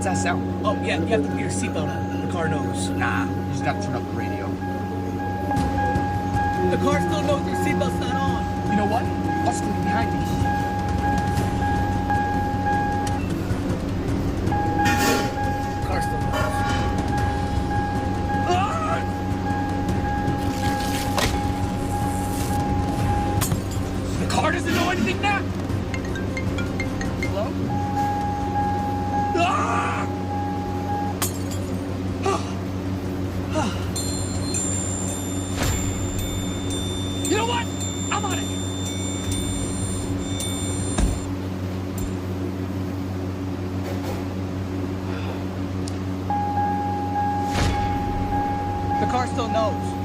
What's that sound? Oh, yeah, you have to put your seatbelt on. The car knows. Nah, you just gotta turn up the radio. The car still knows your seatbelt's not on. You know what? I'll stay behind me. The car still knows. The car doesn't know anything now? Hello? Ah! You know what? I'm out of here. The car still knows.